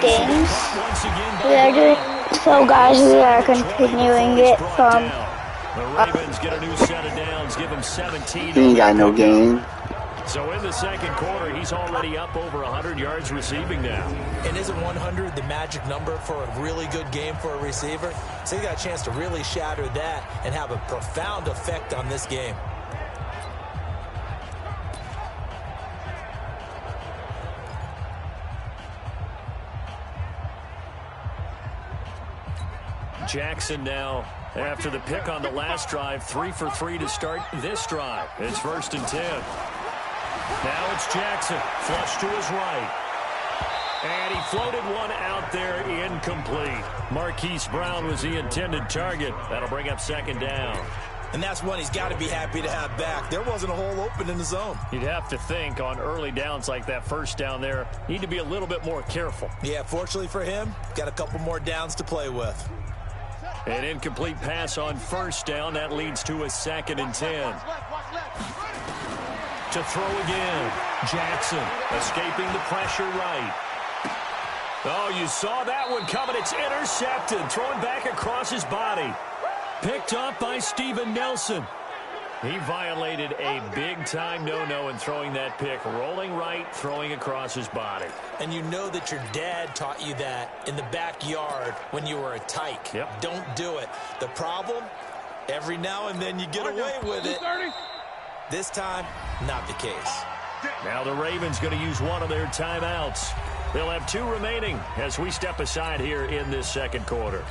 games. We are doing so, guys. We are continuing it from. The Ravens get a new set of downs. Give him 17. He ain't got no game. So in the second quarter, he's already up over 100 yards receiving now. And isn't 100 the magic number for a really good game for a receiver? So he got a chance to really shatter that and have a profound effect on this game. Jackson now, after the pick on the last drive, 3 for 3 to start this drive. It's 1st and 10. Now it's Jackson, flush to his right. And he floated one out there, incomplete. Marquise Brown was the intended target. That'll bring up 2nd down. And that's one he's got to be happy to have back. There wasn't a hole open in the zone. You'd have to think on early downs like that 1st down there, need to be a little bit more careful. Yeah, fortunately for him, got a couple more downs to play with. An incomplete pass on 1st down. That leads to a 2nd and 10. To throw again. Jackson escaping the pressure right. Oh, you saw that one coming. It's intercepted. Thrown back across his body. Picked up by Steven Nelson. He violated a big-time no-no in throwing that pick. Rolling right, throwing across his body. And you know that your dad taught you that in the backyard when you were a tyke. Yep. Don't do it. The problem, every now and then you get away with it. This time, not the case. Now the Ravens going to use one of their timeouts. They'll have 2 remaining as we step aside here in this second quarter.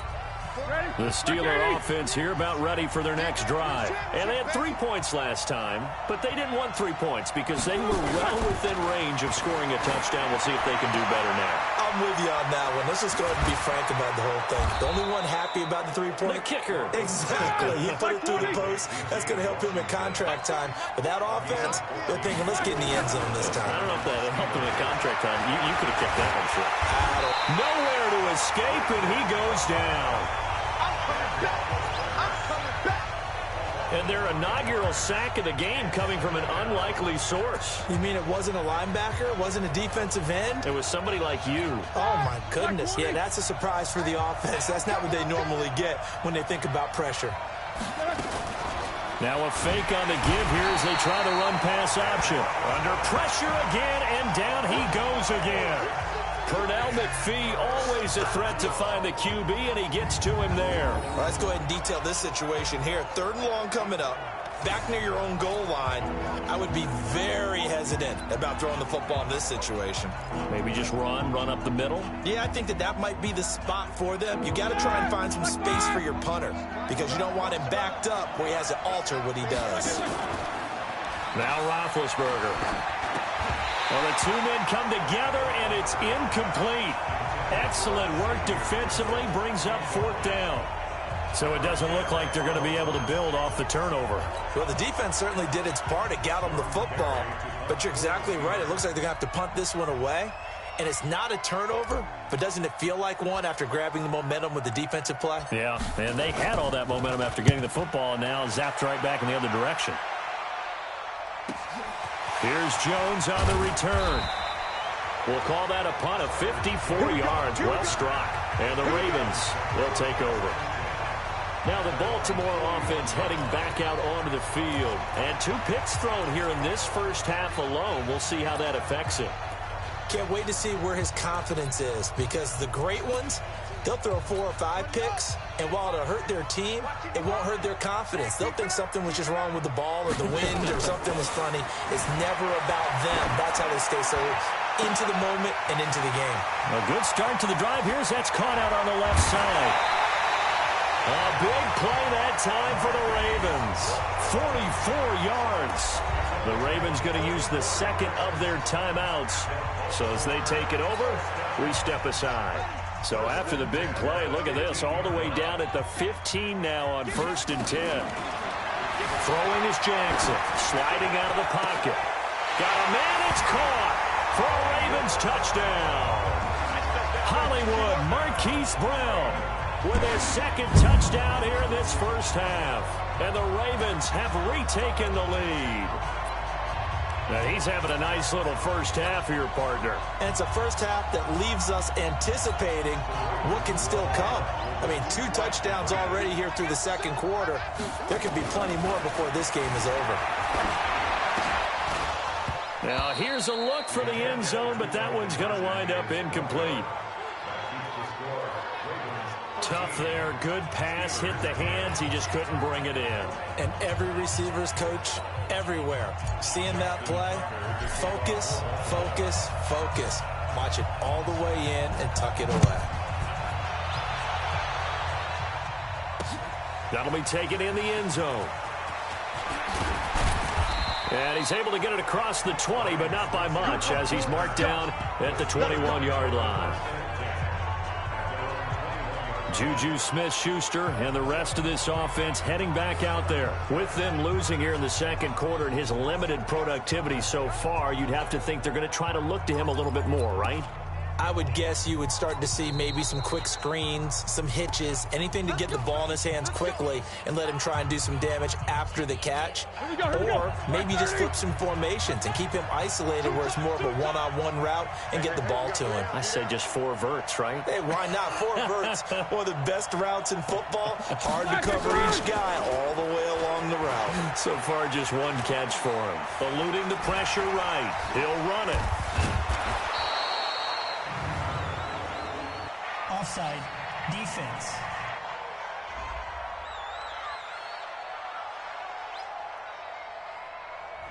The Steeler offense here about ready for their next drive. And they had 3 points last time, but they didn't want 3 points because they were well within range of scoring a touchdown. We'll see if they can do better now. I'm with you on that one. Let's just go ahead and be frank about the whole thing. The only one happy about the 3-point. The kicker. Exactly. He put it through the post. That's going to help him in contract time. But that offense, they're thinking, let's get in the end zone this time. I don't know if that helped him in contract time. You could have kicked that one short. Nowhere to escape, and he goes down. And their inaugural sack of the game coming from an unlikely source. You mean it wasn't a linebacker? It wasn't a defensive end? It was somebody like you. Oh, my goodness. Yeah, that's a surprise for the offense. That's not what they normally get when they think about pressure. Now a fake on the give here as they try the run-pass option. Under pressure again, and down he goes again. Pernell McPhee, always a threat to find the QB, and he gets to him there. Well, let's go ahead and detail this situation here. 3rd and long coming up. Back near your own goal line. I would be very hesitant about throwing the football in this situation. Maybe just run up the middle? Yeah, I think that might be the spot for them. You got to try and find some space for your punter because you don't want him backed up where he has to alter what he does. Now Roethlisberger. Well, the 2 men come together, and it's incomplete. Excellent work defensively, brings up 4th down. So it doesn't look like they're going to be able to build off the turnover. Well, the defense certainly did its part. It got them the football. But you're exactly right. It looks like they're going to have to punt this one away. And it's not a turnover, but doesn't it feel like one after grabbing the momentum with the defensive play? Yeah, and they had all that momentum after getting the football, and now zapped right back in the other direction. Here's Jones on the return. We'll call that a punt of 54 yards. Well struck. And the Ravens, they'll take over. Now the Baltimore offense heading back out onto the field. And 2 picks thrown here in this first half alone. We'll see how that affects him. Can't wait to see where his confidence is because the great ones, they'll throw 4 or 5 picks, and while it'll hurt their team, it won't hurt their confidence. They'll think something was just wrong with the ball or the wind or something was funny. It's never about them. That's how they stay so into the moment and into the game. A good start to the drive here as that's caught out on the left side. A big play that time for the Ravens. 44 yards. The Ravens going to use the 2nd of their timeouts. So as they take it over, we step aside. So after the big play, look at this, all the way down at the 15 now on 1st and 10. Throwing is Jackson, sliding out of the pocket. Got a man, it's caught for a Ravens touchdown. Hollywood Marquise Brown with his 2nd touchdown here in this first half. And the Ravens have retaken the lead. Now he's having a nice little first half here, partner. And it's a first half that leaves us anticipating what can still come. I mean, 2 touchdowns already here through the second quarter. There could be plenty more before this game is over. Now here's a look for the end zone, but that one's going to wind up incomplete. Tough there. Good pass. Hit the hands. He just couldn't bring it in. And every receiver's coach everywhere, seeing that play, focus, focus, focus. Watch it all the way in and tuck it away. That'll be taken in the end zone. And he's able to get it across the 20, but not by much, as he's marked down at the 21-yard line. Juju Smith-Schuster and the rest of this offense heading back out there. With them losing here in the second quarter and his limited productivity so far, you'd have to think they're going to try to look to him a little bit more, right? I would guess you would start to see maybe some quick screens, some hitches, anything to get the ball in his hands quickly and let him try and do some damage after the catch. Or maybe just flip some formations and keep him isolated where it's more of a one-on-one route and get the ball to him. I say just 4 verts, right? Hey, why not? 4 verts, one of the best routes in football. Hard to cover each guy all the way along the route. So far, just 1 catch for him. Eluding the pressure right. He'll run it. Offside, defense.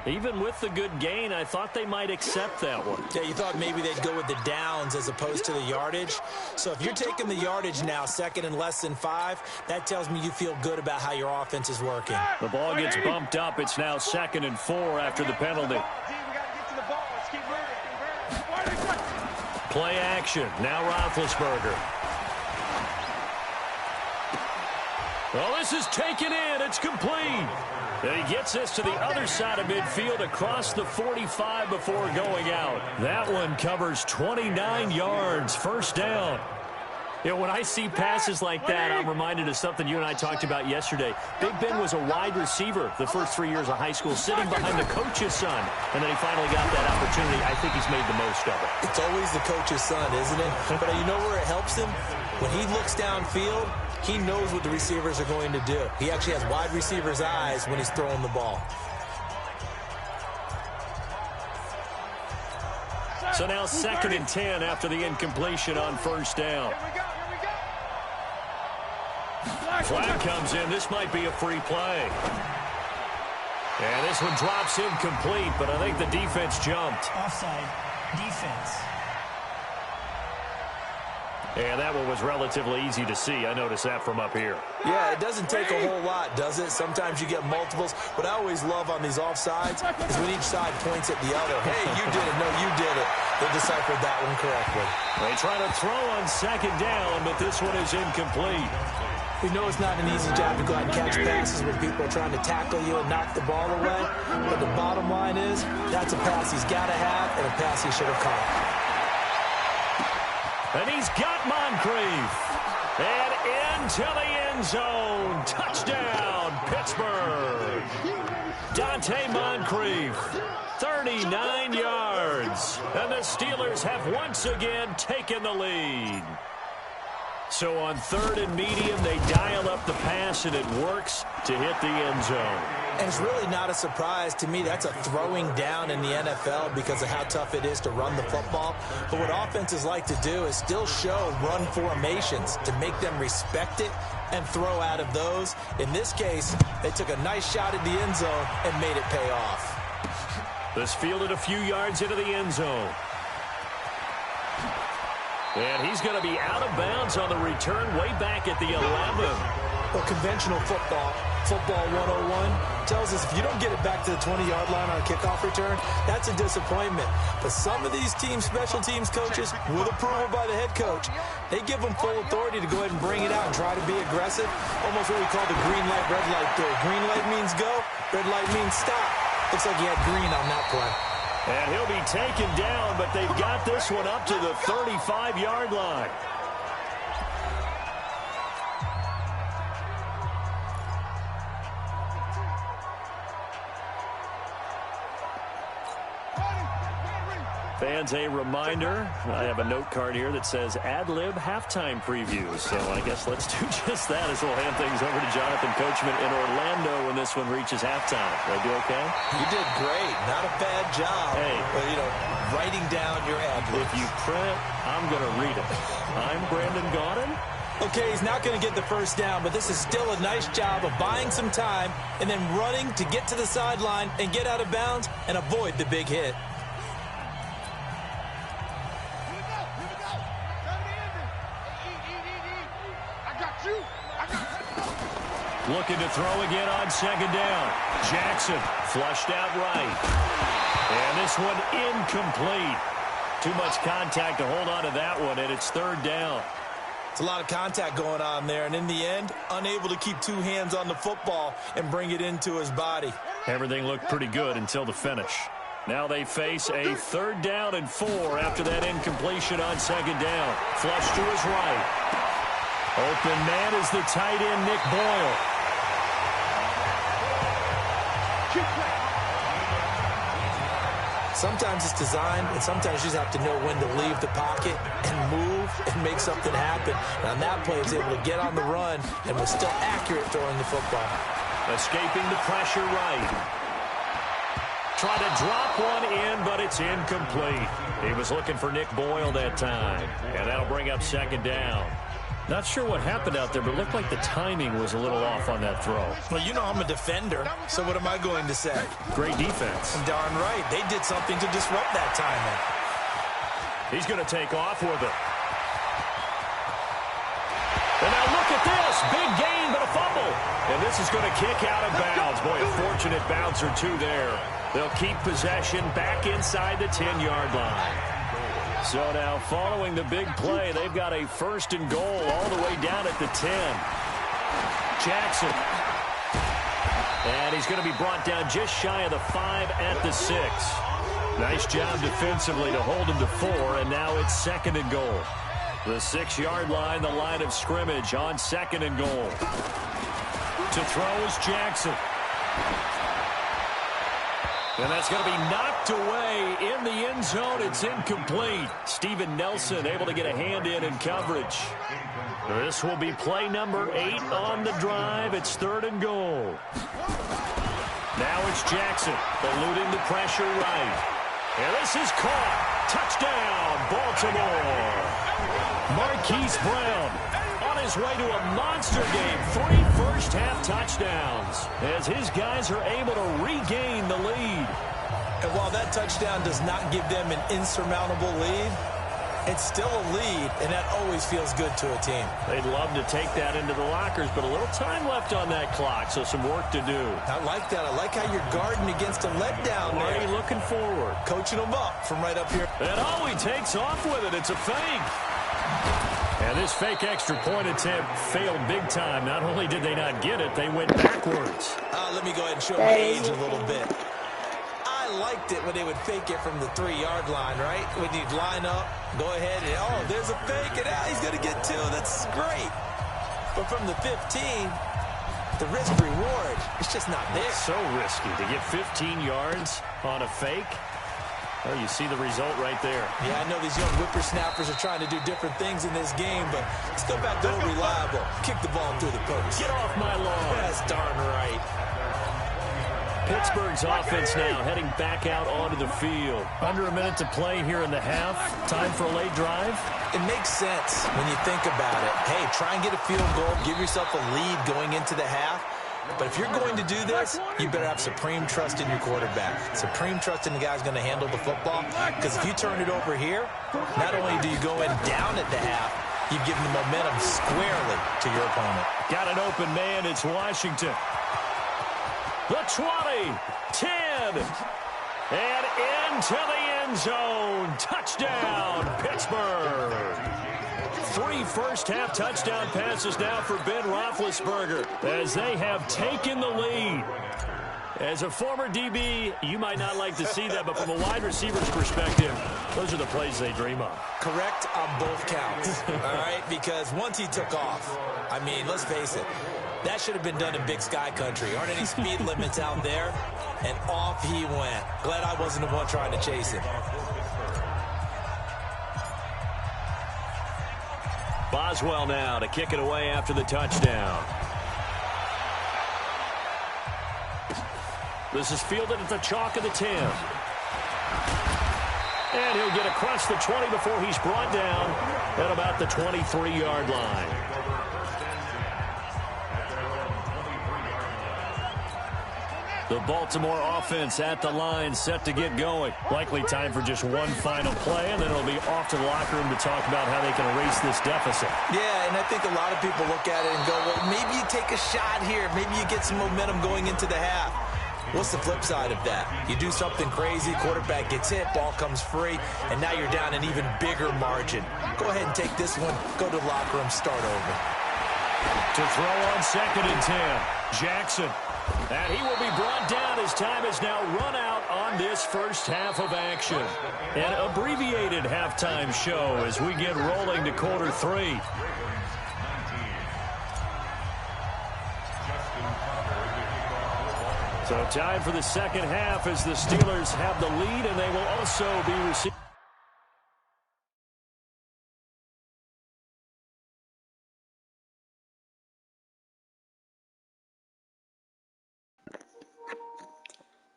Even with the good gain, I thought they might accept that one. Yeah, you thought maybe they'd go with the downs as opposed to the yardage. So if you're taking the yardage now, second and less than 5, that tells me you feel good about how your offense is working. The ball gets bumped up. It's now 2nd and 4 after the penalty. Play action. Now Roethlisberger. Well, this is taken in. It's complete. And he gets this to the other side of midfield across the 45 before going out. That one covers 29 yards. First down. You know, when I see passes like that, I'm reminded of something you and I talked about yesterday. Big Ben was a wide receiver the first 3 years of high school, sitting behind the coach's son. And then he finally got that opportunity. I think he's made the most of it. It's always the coach's son, isn't it? But you know where it helps him? When he looks downfield, he knows what the receivers are going to do. He actually has wide receiver's eyes when he's throwing the ball. So now 2nd and 10 after the incompletion on first down. Flag comes in. This might be a free play. And this one drops incomplete, but I think the defense jumped. Offside, defense. And that one was relatively easy to see. I noticed that from up here. Yeah, it doesn't take a whole lot, does it? Sometimes you get multiples. What I always love on these offsides is when each side points at the other. Hey, you did it. No, you did it. They deciphered that one correctly. They try to throw on 2nd down, but this one is incomplete. We know it's not an easy job to go out and catch passes when people are trying to tackle you and knock the ball away. But the bottom line is that's a pass he's got to have and a pass he should have caught. And he's got Moncrief. And into the end zone. Touchdown, Pittsburgh. Dante Moncrief, 39 yards. And the Steelers have once again taken the lead. So on 3rd and medium, they dial up the pass, and it works to hit the end zone. And it's really not a surprise to me. That's a throwing down in the NFL because of how tough it is to run the football. But what offenses like to do is still show run formations to make them respect it and throw out of those. In this case, they took a nice shot at the end zone and made it pay off. This fielded a few yards into the end zone. And he's going to be out of bounds on the return way back at the 11. Well, conventional football 101, tells us if you don't get it back to the 20-yard line on a kickoff return, that's a disappointment. But some of these team special teams coaches, with approval by the head coach, they give them full authority to go ahead and bring it out and try to be aggressive. Almost what we call the green light, red light theory. Green light means go, red light means stop. Looks like he had green on that play. And he'll be taken down, but they've got this one up to the 35-yard line. Fans, a reminder, I have a note card here that says ad-lib halftime preview. So I guess let's do just that as we'll hand things over to Jonathan Coachman in Orlando when this one reaches halftime. Did I do okay? You did great. Not a bad job. Hey. But, writing down your ad-libs. If you print, I'm going to read it. I'm Brandon Gaudin. Okay, he's not going to get the first down, but this is still a nice job of buying some time and then running to get to the sideline and get out of bounds and avoid the big hit. Looking to throw again on second down. Jackson flushed out right. And this one incomplete. Too much contact to hold on to that one, and it's third down. It's a lot of contact going on there, and in the end, unable to keep two hands on the football and bring it into his body. Everything looked pretty good until the finish. Now they face a 3rd down and 4 after that incompletion on second down. Flush to his right. Open man is the tight end, Nick Boyle. Sometimes it's designed, and sometimes you just have to know when to leave the pocket and move and make something happen. And on that play, he was able to get on the run and was still accurate throwing the football. Escaping the pressure right. Try to drop one in, but it's incomplete. He was looking for Nick Boyle that time, and that'll bring up second down. Not sure what happened out there, but it looked like the timing was a little off on that throw. Well, I'm a defender, so what am I going to say? Great defense. Darn right. They did something to disrupt that timing. He's going to take off with it. And now look at this. Big gain, but a fumble. And this is going to kick out of bounds. Boy, a fortunate bounce or two there. They'll keep possession back inside the 10-yard line. So now, following the big play, they've got a 1st and goal all the way down at the 10. Jackson. And he's going to be brought down just shy of the 5 at the 6. Nice job defensively to hold him to 4, and now it's 2nd and goal. The 6-yard line, the line of scrimmage on 2nd and goal. To throw is Jackson. And that's going to be knocked away in the end zone. It's incomplete. Steven Nelson able to get a hand in coverage. This will be play number 8 on the drive. It's 3rd and goal. Now it's Jackson eluding the pressure right. And this is caught. Touchdown, Baltimore. Marquise Brown on his way to a monster game. 3 first-half touchdowns as his guys are able to regain the lead. And while that touchdown does not give them an insurmountable lead, it's still a lead, and that always feels good to a team. They'd love to take that into the lockers, but a little time left on that clock, so some work to do. I like that. I like how you're guarding against a letdown there. Already looking forward. Coaching them up from right up here. And he takes off with it. It's a fake. And this fake extra point attempt failed big time. Not only did they not get it, they went backwards. Let me go ahead and show my age a little bit. I liked it when they would fake it from the 3-yard line, right? When you'd line up, go ahead, and there's a fake, and now he's going to get 2. That's great. But from the 15, the risk-reward, it's just not there. It's so risky to get 15 yards on a fake. Oh, you see the result right there. Yeah, I know these young whippersnappers are trying to do different things in this game, but let's go back to reliable. Kick the ball through the post. Get off my lawn. That's darn right. Pittsburgh's offense now heading back out onto the field. Under a minute to play here in the half. Time for a late drive. It makes sense when you think about it. Hey, try and get a field goal. Give yourself a lead going into the half. But if you're going to do this, you better have supreme trust in your quarterback. Supreme trust in the guy who's going to handle the football. Because if you turn it over here, not only do you go in down at the half, you've given the momentum squarely to your opponent. Got an open man. It's Washington. The 20, 10, and into the end zone. Touchdown, Pittsburgh. 3 first-half touchdown passes now for Ben Roethlisberger as they have taken the lead. As a former DB, you might not like to see that, but from a wide receiver's perspective, those are the plays they dream of. Correct on both counts, all right? Because once he took off, I mean, let's face it, that should have been done in Big Sky Country. Aren't any speed limits out there? And off he went. Glad I wasn't the one trying to chase him. Boswell now to kick it away after the touchdown. This is fielded at the chalk of the 10. And he'll get across the 20 before he's brought down at about the 23-yard line. The Baltimore offense at the line, set to get going. Likely time for just one final play, and then it'll be off to the locker room to talk about how they can erase this deficit. Yeah, and I think a lot of people look at it and go, well, maybe you take a shot here. Maybe you get some momentum going into the half. What's the flip side of that? You do something crazy, quarterback gets hit, ball comes free, and now you're down an even bigger margin. Go ahead and take this one, go to the locker room, start over. To throw on 2nd and 10, Jackson. And he will be brought down as time is now run out on this first half of action. An abbreviated halftime show as we get rolling to quarter 3. So time for the second half as the Steelers have the lead, and they will also be receiving.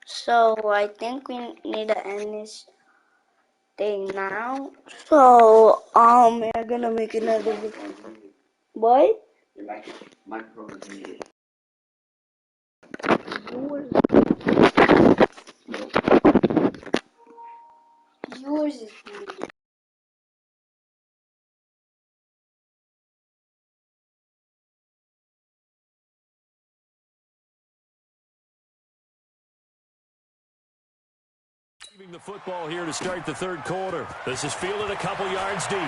So I think we need to end this thing now. So we're gonna make another video. What? Your microphone is needed. Yours is needed. The football here to start the third quarter. This is fielded a couple yards deep.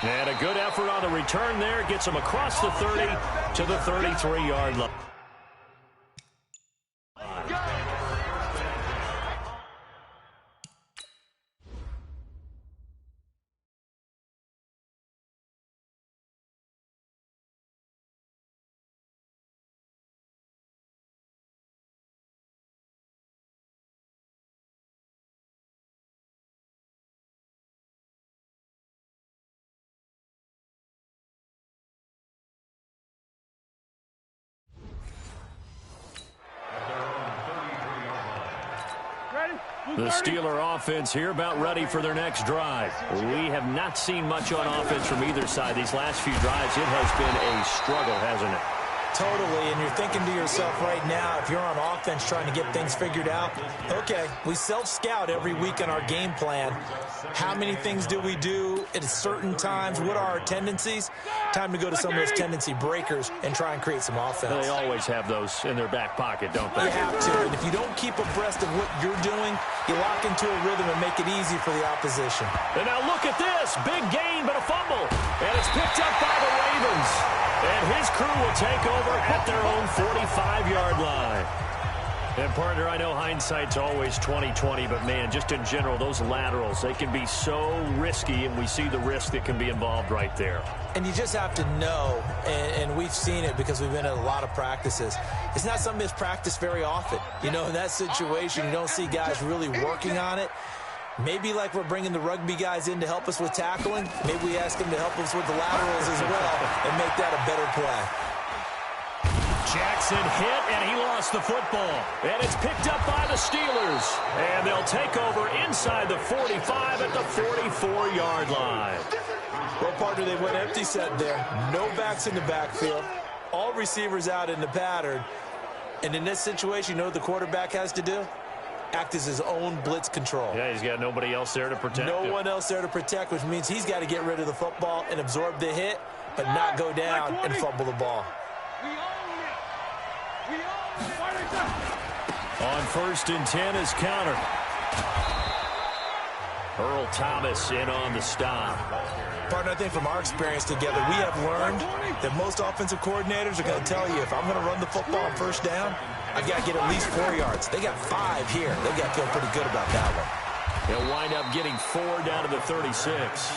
And a good effort on the return there. Gets him across the 30 to the 33-yard line. The Steeler offense here about ready for their next drive. We have not seen much on offense from either side. These last few drives, it has been a struggle, hasn't it? Totally, and you're thinking to yourself right now, if you're on offense trying to get things figured out, okay, we self-scout every week on our game plan. How many things do we do at certain times? What are our tendencies? Time to go to some of those tendency breakers and try and create some offense. They always have those in their back pocket, don't they? You have to, and if you don't keep abreast of what you're doing, you lock into a rhythm and make it easy for the opposition. And now look at this. Big gain, but a fumble. And it's picked up by the Ravens. And his crew will take over at their own 45-yard line. And, partner, I know hindsight's always 20/20, but, man, just in general, those laterals, they can be so risky, and we see the risk that can be involved right there. And you just have to know, and we've seen it because we've been at a lot of practices, it's not something that's practiced very often. You know, in that situation, you don't see guys really working on it. Maybe like we're bringing the rugby guys in to help us with tackling, maybe we ask them to help us with the laterals as well and make that a better play. Jackson hit, and he lost the football. And it's picked up by the Steelers. And they'll take over inside the 45 at the 44-yard line. Well, partner, they went empty set there. No backs in the backfield. All receivers out in the pattern. And in this situation, you know what the quarterback has to do? Act as his own blitz control. Yeah, he's got nobody else there to protect him. No one else there to protect, which means he's got to get rid of the football and absorb the hit, but not go down and fumble the ball. On 1st and 10 is counter. Earl Thomas in on the stop. Partner, I think from our experience together, we have learned that most offensive coordinators are going to tell you, if I'm going to run the football on first down, I've got to get at least 4 yards. They got 5 here. They've got to feel pretty good about that one. They'll wind up getting 4 down to the 36.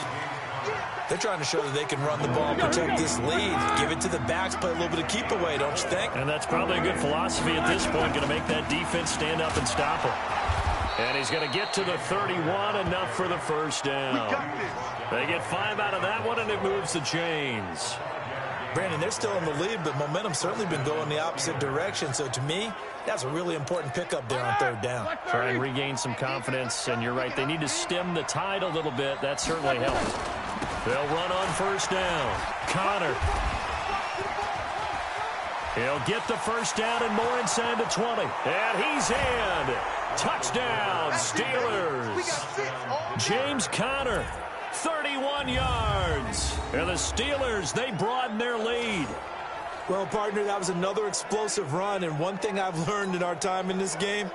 They're trying to show that they can run the ball and protect this lead. Give it to the backs, play a little bit of keep away, don't you think? And that's probably a good philosophy at this point, going to make that defense stand up and stop them. And he's going to get to the 31, enough for the first down. They get 5 out of that one, and it moves the chains. Brandon, they're still in the lead, but momentum's certainly been going the opposite direction. So to me, that's a really important pickup there on 3rd down. Try and regain some confidence, and you're right. They need to stem the tide a little bit. That certainly helped. They'll run on 1st down. Connor. He'll get the 1st down and more inside the 20. And he's in. Touchdown, Steelers. James Conner, 31 yards. And the Steelers, they broaden their lead. Well, partner, that was another explosive run, and one thing I've learned in our time in this game,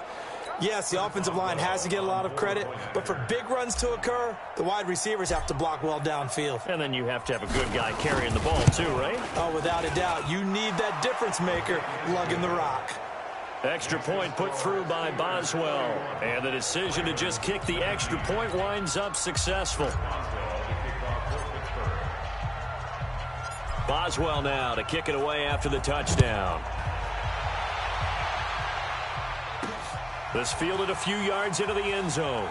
yes, the offensive line has to get a lot of credit, but for big runs to occur, the wide receivers have to block well downfield. And then you have to have a good guy carrying the ball too, right? Oh, without a doubt. You need that difference maker lugging the rock. Extra point put through by Boswell. And the decision to just kick the extra point winds up successful. Boswell now to kick it away after the touchdown. This fielded a few yards into the end zone.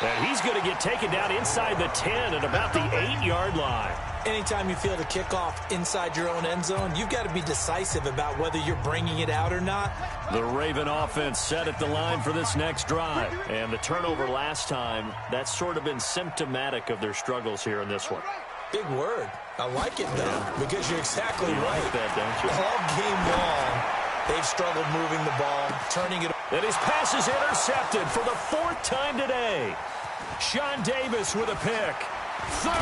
And he's going to get taken down inside the 10 at about the 8-yard line. Anytime you field a kickoff inside your own end zone, you've got to be decisive about whether you're bringing it out or not. The Raven offense set at the line for this next drive. And the turnover last time, that's sort of been symptomatic of their struggles here in this one. Big word. I like it, though, because you're exactly right. Like that, don't you? All game long, they've struggled moving the ball, turning it. And his pass is intercepted for the 4th time today. Sean Davis with a pick. 30.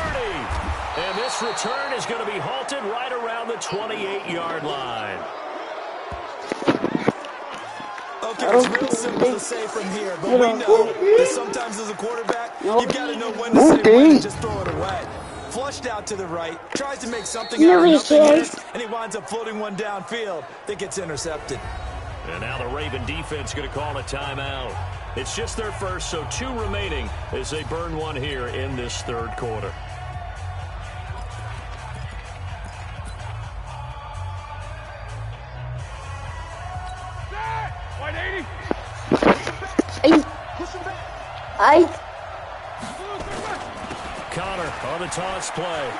And this return is going to be halted right around the 28-yard line. Okay, it's real simple to say from here, but we know that sometimes as a quarterback, you've got to know when to say when and just throw it away. Flushed out to the right, tries to make something out of nothing here, and he winds up floating one downfield that gets intercepted. And now the Raven defense going to call a timeout. It's just their first, so 2 remaining as they burn one here in this 3rd quarter. Connor on the toss play.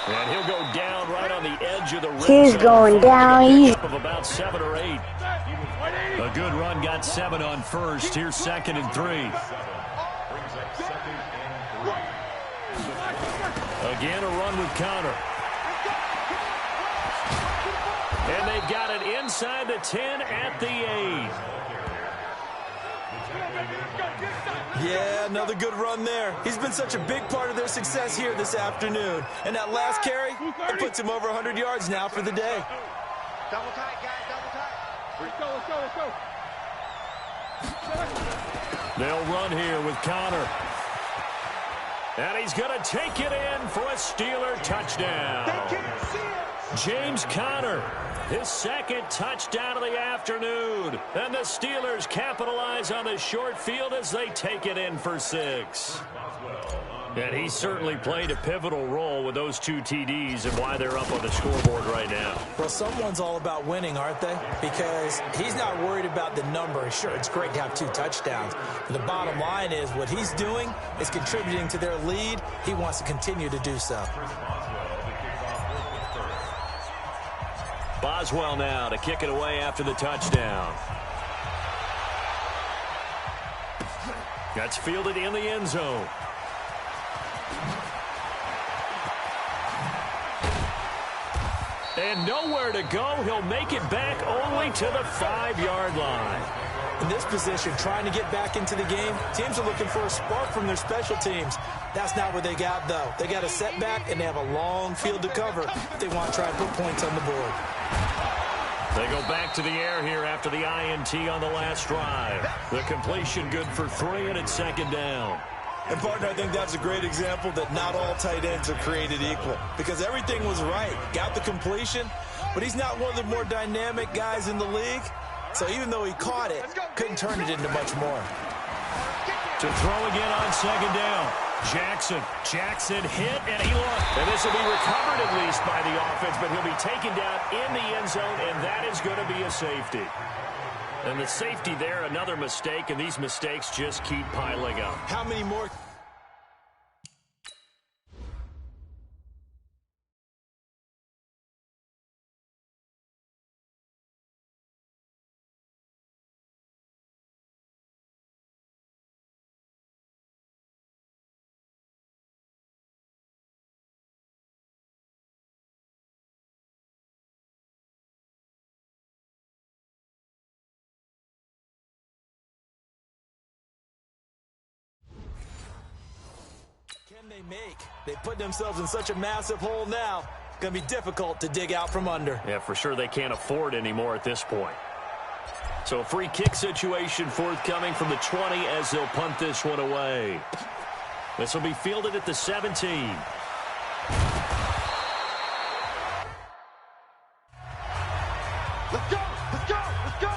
And he'll go down right on the edge of the rim. He's going down. He's of about 7 or 8. A good run got 7 on first. Here's 2nd and 3. Again, a run with Connor. And they've got it inside the 10 at the 8. Yeah, another good run there. He's been such a big part of their success here this afternoon. And that last carry, it puts him over 100 yards now for the day. Double tight, guys, double tight. Let's go. They'll run here with Connor. And he's going to take it in for a Steeler touchdown. James Conner, his 2nd touchdown of the afternoon. And the Steelers capitalize on the short field as they take it in for 6. And he certainly played a pivotal role with those 2 TDs and why they're up on the scoreboard right now. Well, someone's all about winning, aren't they? Because he's not worried about the number. Sure, it's great to have 2 touchdowns. But the bottom line is what he's doing is contributing to their lead. He wants to continue to do so. Boswell now to kick it away after the touchdown. That's fielded in the end zone. And nowhere to go. He'll make it back only to the 5-yard line. In this position, trying to get back into the game, teams are looking for a spark from their special teams. That's not what they got, though. They got a setback, and they have a long field to cover if they want to try and put points on the board. They go back to the air here after the INT on the last drive. The completion good for 3, and it's 2nd down. And, partner, I think that's a great example that not all tight ends are created equal because everything was right. Got the completion, but he's not one of the more dynamic guys in the league. So even though he caught it, couldn't turn it into much more. To throw again on 2nd down. Jackson hit, and he looked. And this will be recovered at least by the offense, but he'll be taken down in the end zone, and that is going to be a safety. And the safety there, another mistake, and these mistakes just keep piling up. How many more? Can they make? They put themselves in such a massive hole now. It's going to be difficult to dig out from under. Yeah, for sure they can't afford anymore at this point. So a free kick situation forthcoming from the 20 as they'll punt this one away. This will be fielded at the 17. Let's go! Let's go! Let's go!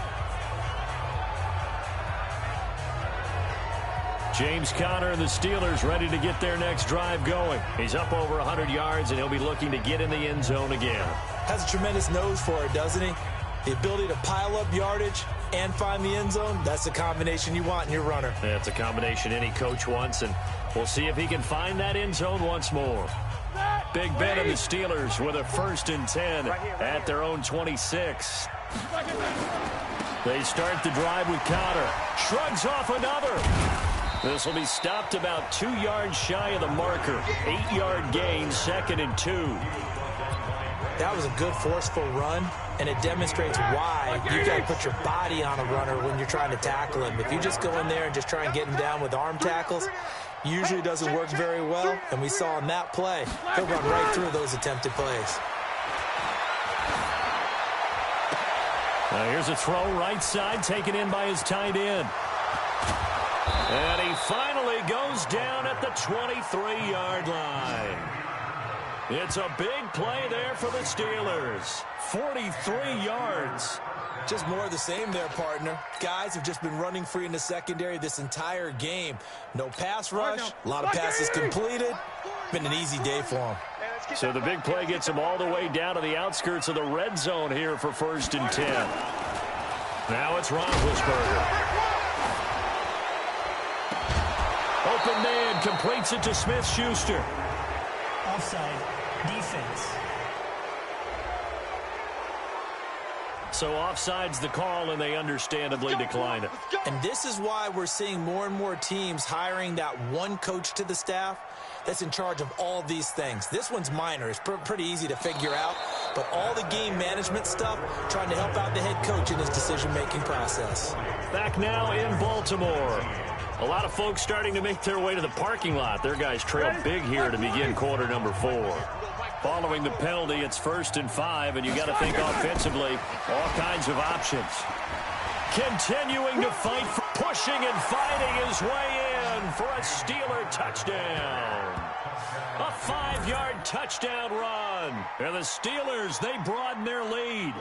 James Conner and the Steelers ready to get their next drive going. He's up over 100 yards, and he'll be looking to get in the end zone again. Has a tremendous nose for it, doesn't he? The ability to pile up yardage and find the end zone, that's the combination you want in your runner. That's a combination any coach wants, and we'll see if he can find that end zone once more. Big Ben and the Steelers with a 1st and 10 at their own 26. They start the drive with Conner. Shrugs off another. This will be stopped about 2 yards shy of the marker. 8-yard gain, 2nd and 2. That was a good forceful run, and it demonstrates why you got to put your body on a runner when you're trying to tackle him. If you just go in there and just try and get him down with arm tackles, usually doesn't work very well, and we saw in that play, he'll run right through those attempted plays. Now here's a throw right side, taken in by his tight end. And he finally goes down at the 23-yard line. It's a big play there for the Steelers. 43 yards. Just more of the same there, partner. Guys have just been running free in the secondary this entire game. No pass rush, a lot of passes completed. Been an easy day for them. So the big play gets them all the way down to the outskirts of the red zone here for 1st and 10. Now it's Roethlisberger. Open man completes it to Smith-Schuster. Offside. Defense. So offside's the call, and they understandably decline it. And this is why we're seeing more and more teams hiring that one coach to the staff that's in charge of all these things. This one's minor. It's pretty easy to figure out. But all the game management stuff, trying to help out the head coach in his decision-making process. Back now in Baltimore. A lot of folks starting to make their way to the parking lot. Their guys trail big here to begin quarter number 4. Following the penalty, it's 1st and 5, and you got to think offensively, all kinds of options. Continuing to fight, pushing and fighting his way in for a Steeler touchdown. A 5-yard touchdown run. And the Steelers, they broaden their lead.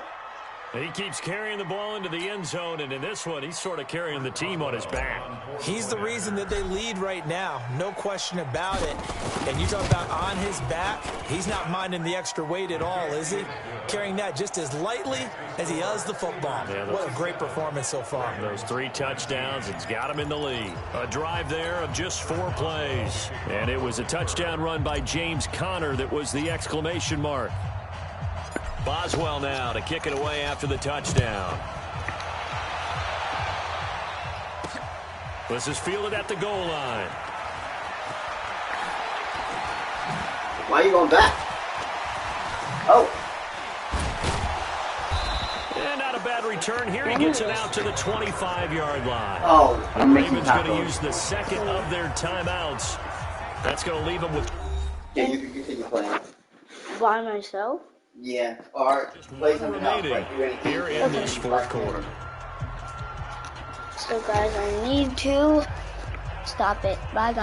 He keeps carrying the ball into the end zone, and in this one, he's sort of carrying the team on his back. He's the reason that they lead right now, no question about it. And you talk about on his back, he's not minding the extra weight at all, is he? Carrying that just as lightly as he does the football. Yeah, what a great performance so far. Those 3 touchdowns, it's got him in the lead. A drive there of just 4 plays. And it was a touchdown run by James Conner that was the exclamation mark. Boswell now to kick it away after the touchdown. This is fielded at the goal line. Why are you going back? Oh. And not a bad return here. He gets it out to the 25-yard line. Oh, the Ravens going to use the 2nd of their timeouts. That's going to leave them with... Yeah, you can continue playing. By myself? Yeah, or play something else. Remaining here in this 4th quarter. So guys, I need to stop it. Bye guys.